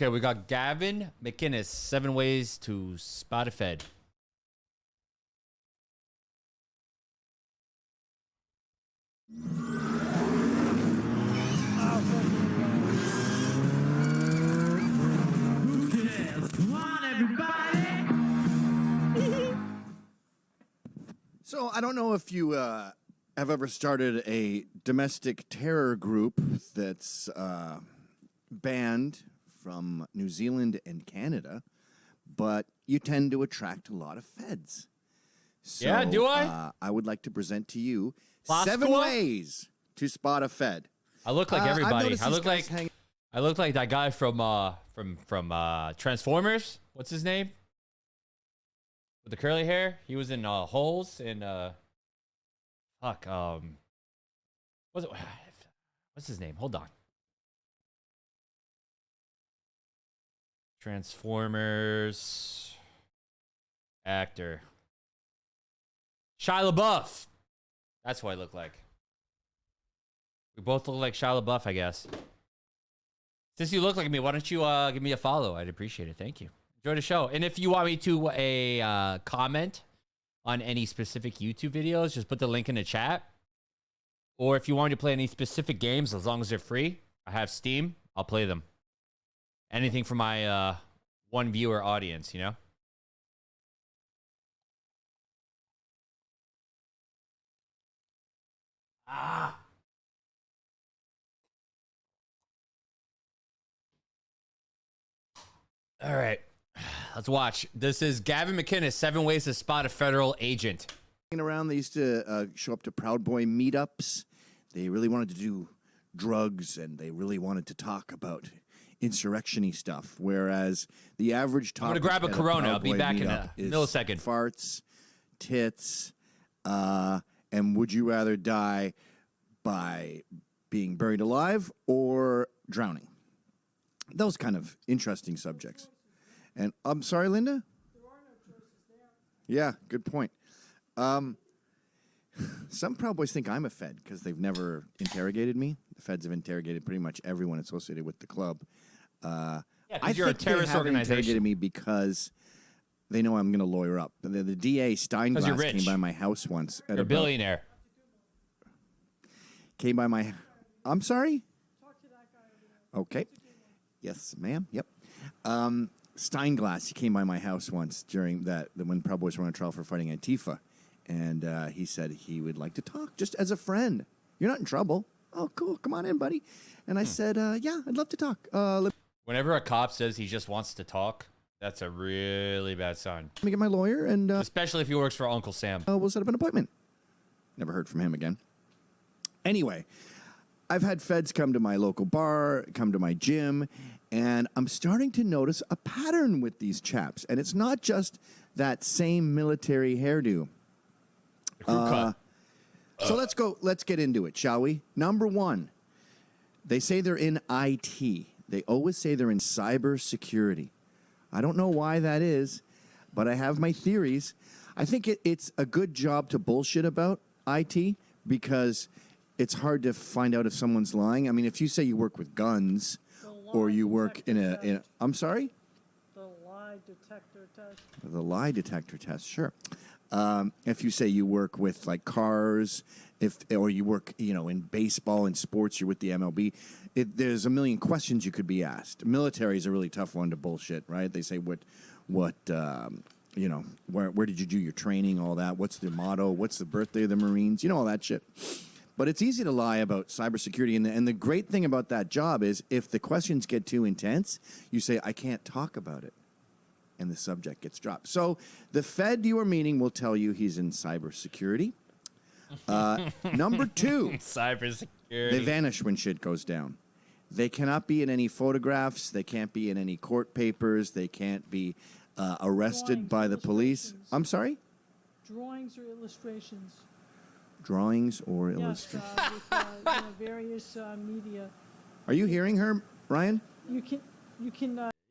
Okay, we got Gavin McInASS, 7 ways to spot a Fed. So I don't know if you have ever started a domestic terror group that's banned from New Zealand and Canada, but you tend to attract a lot of feds. So, Yeah, do I? I would like to present to you Boss 7 squad? ways to spot a fed. I look like I've everybody. noticed I these look guys like hang- I look like that guy from Transformers. What's his name? With the curly hair. He was in Holes and what's it? What's his name? Hold on. Transformers actor. Shia LaBeouf. That's what I look like. We both look like Shia LaBeouf, I guess. Since you look like me, why don't you give me a follow? I'd appreciate it. Thank you. Enjoy the show. And if you want me to comment on any specific YouTube videos, just put the link in the chat. Or if you want me to play any specific games, as long as they're free, I have Steam, I'll play them. Anything for my one viewer audience, you know? Ah. All right. Let's watch. This is Gavin McInASS, 7 ways to spot a federal agent. Around, they used to show up to Proud Boy meetups. They really wanted to do drugs, and they really wanted to talk about insurrection-y stuff, whereas the average topic I'm gonna grab a at Corona. Proud I'll be Boy back in meetup a is millisecond. Farts, tits, and would you rather die by being buried alive or drowning? Those kind of interesting subjects. And I'm sorry, Linda? There are no choices there. Yeah, good point. Some Proud Boys think I'm a Fed because they've never interrogated me. The Feds have interrogated pretty much everyone associated with the club. Yeah, I you're a think they terrorist haven't organization. interrogated me because they know I'm going to lawyer up. The DA you're Steinglass rich. came by my house once. You're a billionaire. Came by my... I'm sorry? Okay. Yes, ma'am. Yep. Steinglass, he came by my house once during when Proud Boys were on trial for fighting Antifa. And he said he would like to talk just as a friend. You're not in trouble. Oh, cool. Come on in, buddy. And I said, yeah, I'd love to talk. Whenever a cop says he just wants to talk, that's a really bad sign. Let me get my lawyer, and Especially if he works for Uncle Sam. we'll set up an appointment. Never heard from him again. Anyway, I've had feds come to my local bar, come to my gym, and I'm starting to notice a pattern with these chaps. And it's not just that same military hairdo. Crew cut. So let's get into it, shall we? Number 1, they say they're in IT. They always say they're in cybersecurity. I don't know why that is, but I have my theories. I think it's a good job to bullshit about IT because it's hard to find out if someone's lying. I mean, if you say you work with guns or you work in a I'm sorry? The lie detector test. The lie detector test, sure. If you say you work with like cars, or you work, in baseball and sports, you're with the MLB. There's a million questions you could be asked. Military is a really tough one to bullshit, right? They say where did you do your training, all that. What's the motto? What's the birthday of the Marines? All that shit. But it's easy to lie about cybersecurity, and the great thing about that job is if the questions get too intense, you say, I can't talk about it. And the subject gets dropped. So the Fed you are meeting will tell you he's in cybersecurity. Number 2, Cybersecurity. they vanish when shit goes down. They cannot be in any photographs. They can't be in any court papers. They can't be arrested by the police. I'm sorry? Drawings or illustrations. Drawings or Yes, illustrations. with various media. Are you hearing her, Ryan? You can.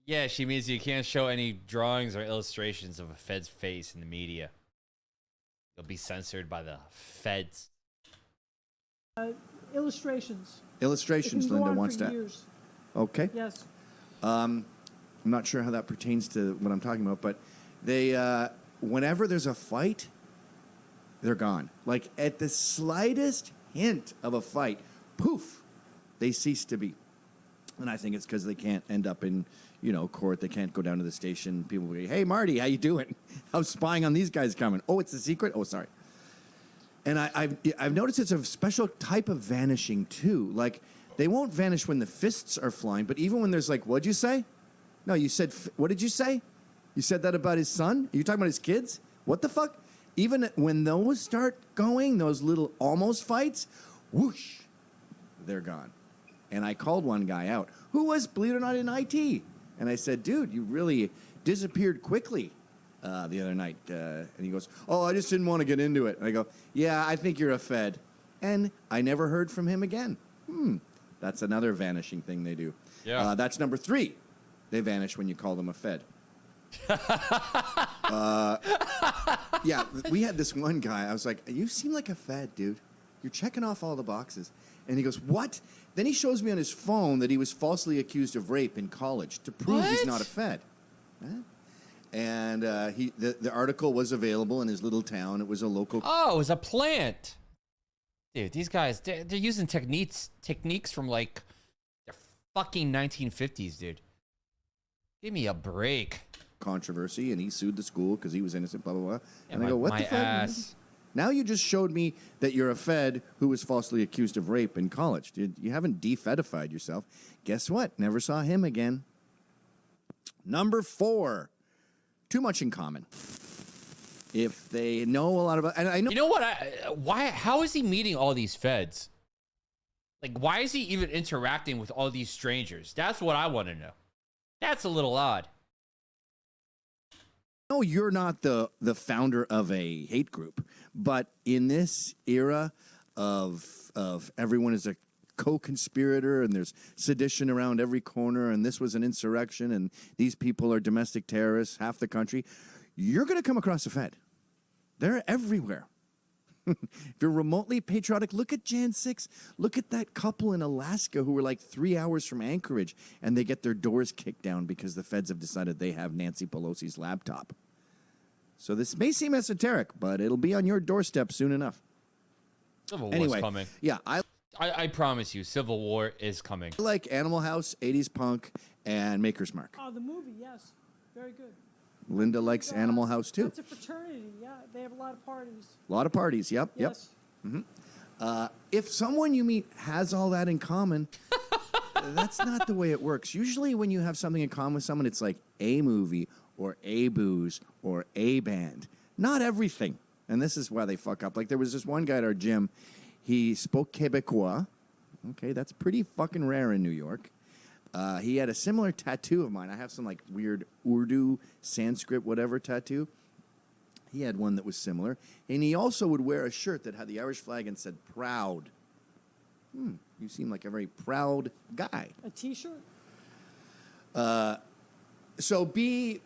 Yeah, she means you can't show any drawings or illustrations of a Fed's face in the media. You'll be censored by the Feds. Illustrations. Illustrations, It can go Linda on wants for to. years. Okay. Yes. I'm not sure how that pertains to what I'm talking about, but they, whenever there's a fight, they're gone. Like at the slightest hint of a fight, poof, they cease to be. And I think it's because they can't end up in, court. They can't go down to the station. People will be, hey, Marty, how you doing? I was spying on these guys coming. Oh, it's a secret? Oh, sorry. And I've noticed it's a special type of vanishing, too. Like, they won't vanish when the fists are flying, but even when there's like, what'd you say? No, you said, what did you say? You said that about his son? Are you talking about his kids? What the fuck? Even when those start going, those little almost fights, whoosh, they're gone. And I called one guy out who was, believe it or not, in IT. And I said, dude, you really disappeared quickly the other night. And he goes, oh, I just didn't want to get into it. And I go, yeah, I think you're a Fed. And I never heard from him again. That's another vanishing thing they do. Yeah. That's number 3. They vanish when you call them a Fed. Yeah, we had this one guy. I was like, you seem like a Fed, dude. You're checking off all the boxes. And he goes, what? Then he shows me on his phone that he was falsely accused of rape in college to prove he's not a Fed. Huh? And the article was available in his little town. It was a local... Oh, it was a plant. Dude, these guys, they're using techniques from like the fucking 1950s, dude. Give me a break. Controversy, and he sued the school because he was innocent, blah, blah, blah. Yeah, and I go, what the fuck? ass. Now you just showed me that you're a Fed who was falsely accused of rape in college. You haven't de-Fedified yourself. Guess what? Never saw him again. Number 4. Too much in common. If they know a lot about... And I know... You know what? How is he meeting all these Feds? Like, why is he even interacting with all these strangers? That's what I want to know. That's a little odd. No, you're not the founder of a hate group, but in this era of everyone is a co-conspirator and there's sedition around every corner and this was an insurrection and these people are domestic terrorists, half the country, you're going to come across a Fed. They're everywhere. If you're remotely patriotic, look at Jan 6. Look at that couple in Alaska who were like 3 hours from Anchorage, and they get their doors kicked down because the Feds have decided they have Nancy Pelosi's laptop. So this may seem esoteric, but it'll be on your doorstep soon enough. Civil War's coming. Yeah, I promise you, Civil War is coming. I like Animal House, 80s Punk, and Maker's Mark. Oh, the movie, yes. Very good. Linda likes Animal House, too. That's a fraternity, yeah. They have a lot of parties. A lot of parties, yep. Yes. If someone you meet has all that in common, that's not the way it works. Usually when you have something in common with someone, it's like a movie or a booze or a band. Not everything. And this is why they fuck up. Like there was this one guy at our gym. He spoke Quebecois. Okay, that's pretty fucking rare in New York. He had a similar tattoo of mine. I have some like weird Urdu, Sanskrit, whatever tattoo. He had one that was similar. And he also would wear a shirt that had the Irish flag and said proud. You seem like a very proud guy. A T-shirt? So be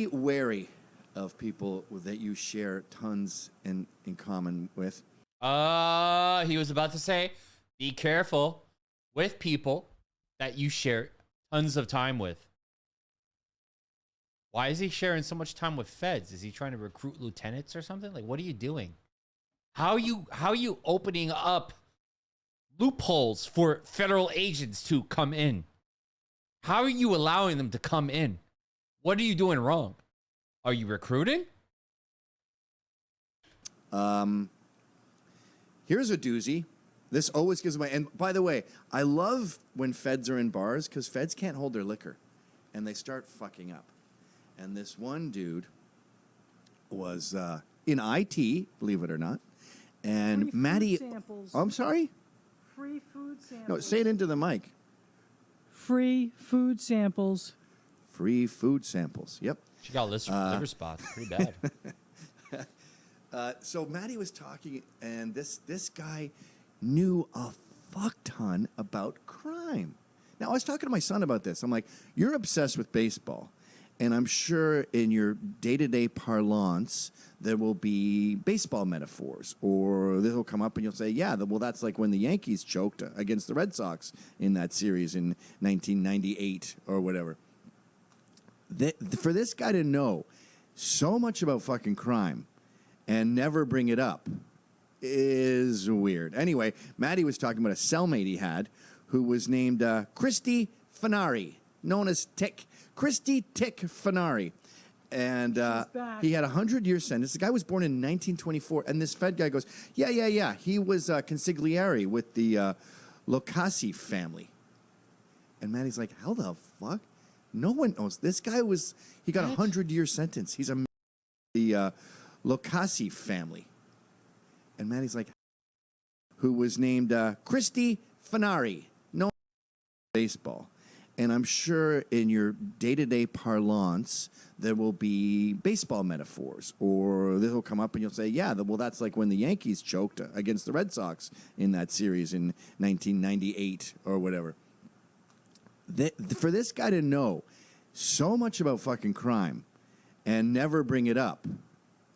wary of people that you share tons in common with. He was about to say, be careful with people that you share tons of time with. Why is he sharing so much time with Feds? Is he trying to recruit lieutenants or something? Like, what are you doing? How are you opening up loopholes for federal agents to come in? How are you allowing them to come in? What are you doing wrong? Are you recruiting? Here's a doozy. This always gives my... And by the way, I love when Feds are in bars because Feds can't hold their liquor. And they start fucking up. And this one dude was in IT, believe it or not. And Free food Maddie... samples. Oh, I'm sorry? Free food samples. No, say it into the mic. Free food samples. Free food samples. Yep. She got liver spots. Pretty bad. So Maddie was talking, and this guy knew a fuck ton about crime. Now, I was talking to my son about this. I'm like, you're obsessed with baseball, and I'm sure in your day-to-day parlance, there will be baseball metaphors, or this will come up, and you'll say, yeah, well, that's like when the Yankees choked against the Red Sox in that series in 1998 or whatever. For this guy to know so much about fucking crime and never bring it up is weird. Anyway, Maddie was talking about a cellmate he had who was named Christy Fanari, known as Tick. Christy Tick Fanari. And he had a 100-year sentence. The guy was born in 1924. And this Fed guy goes, yeah. He was consigliere with the Locassi family. And Maddie's like, how the fuck? No one knows. This guy he got a 100-year sentence. He's the Locassi family. And Maddie's like, who was named Christy Fanari, known as baseball. And I'm sure in your day-to-day parlance, there will be baseball metaphors. Or this will come up and you'll say, yeah, well, that's like when the Yankees choked against the Red Sox in that series in 1998 or whatever. For this guy to know so much about fucking crime and never bring it up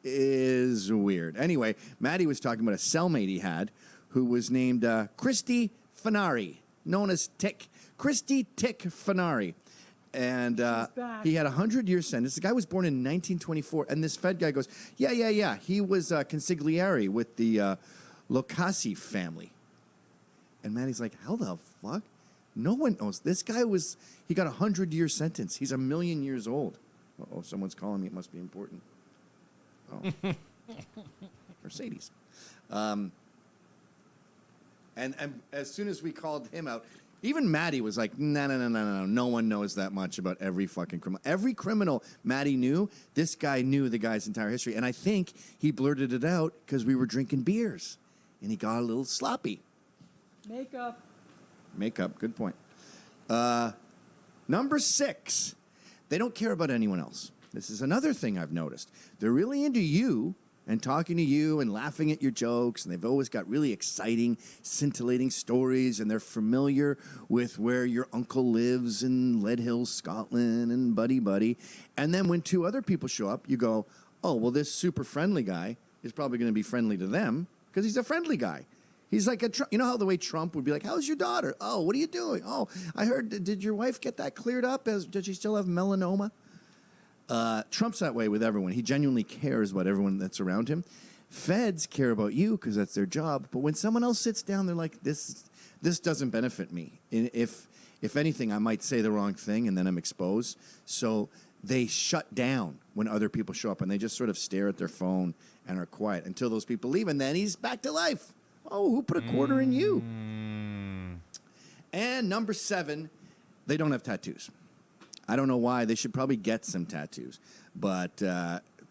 is weird. Anyway, Maddie was talking about a cellmate he had who was named Christy Fanari, known as Tick. Christy Tick Fanari. And he had a 100-year sentence. The guy was born in 1924. And this Fed guy goes, yeah. He was consigliere with the Locassi family. And Maddie's like, how the fuck? No one knows. This guy he got a 100-year sentence. He's 1,000,000 years old. Uh-oh, someone's calling me. It must be important. Oh. Mercedes. And as soon as we called him out, even Maddie was like, no. No one knows that much about every fucking criminal. Every criminal Maddie knew, this guy knew the guy's entire history. And I think he blurted it out because we were drinking beers. And he got a little sloppy. Makeup, good point. Number 6, they don't care about anyone else. This is another thing I've noticed. They're really into you and talking to you and laughing at your jokes, and they've always got really exciting, scintillating stories, and they're familiar with where your uncle lives in Lead Hills, Scotland, and buddy. And then when 2 other people show up, you go, oh, well, this super friendly guy is probably going to be friendly to them because he's a friendly guy. He's like you know how the way Trump would be like, how's your daughter? Oh, what are you doing? Oh, I heard, did your wife get that cleared up? Does she still have melanoma? Trump's that way with everyone. He genuinely cares about everyone that's around him. Feds care about you because that's their job. But when someone else sits down, they're like, this doesn't benefit me. And if anything, I might say the wrong thing and then I'm exposed. So they shut down when other people show up and they just sort of stare at their phone and are quiet until those people leave. And then he's back to life. Oh, who put a quarter in you? And number 7, they don't have tattoos. I don't know why. They should probably get some tattoos. But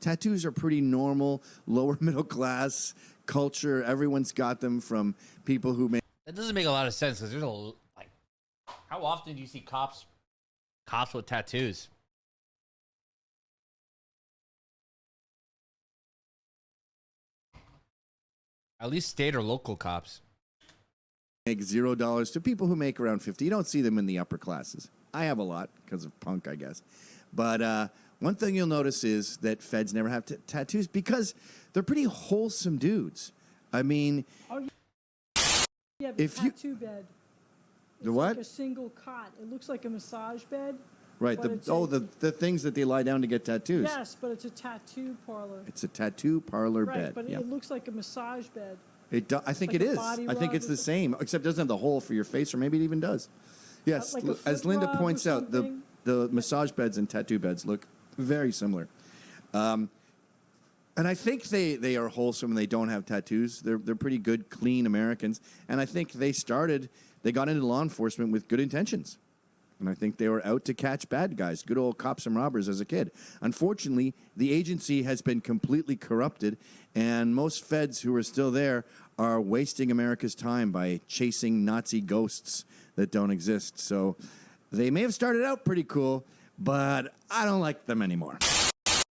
tattoos are pretty normal, lower middle class culture. Everyone's got them from people who make... That doesn't make a lot of sense because there's how often do you see cops with tattoos? At least state or local cops. Make $0 to people who make around 50. You don't see them in the upper classes. I have a lot because of punk, I guess. But one thing you'll notice is that feds never have tattoos because they're pretty wholesome dudes. I mean... Yeah, the tattoo bed. The what? Like a single cot. It looks like a massage bed. Right. The things that they lie down to get tattoos. Yes, but it's a tattoo parlor. It's a tattoo parlor right, bed. But yep. it looks like a massage bed. I think like it is. I think it's the same, except it doesn't have the hole for your face, or maybe it even does. Yes, like as Linda points out, the massage beds and tattoo beds look very similar. And I think they are wholesome and they don't have tattoos. They're pretty good, clean Americans. And I think they got into law enforcement with good intentions. And I think they were out to catch bad guys, good old cops and robbers as a kid. Unfortunately, the agency has been completely corrupted, and most feds who are still there are wasting America's time by chasing Nazi ghosts that don't exist. So they may have started out pretty cool, but I don't like them anymore.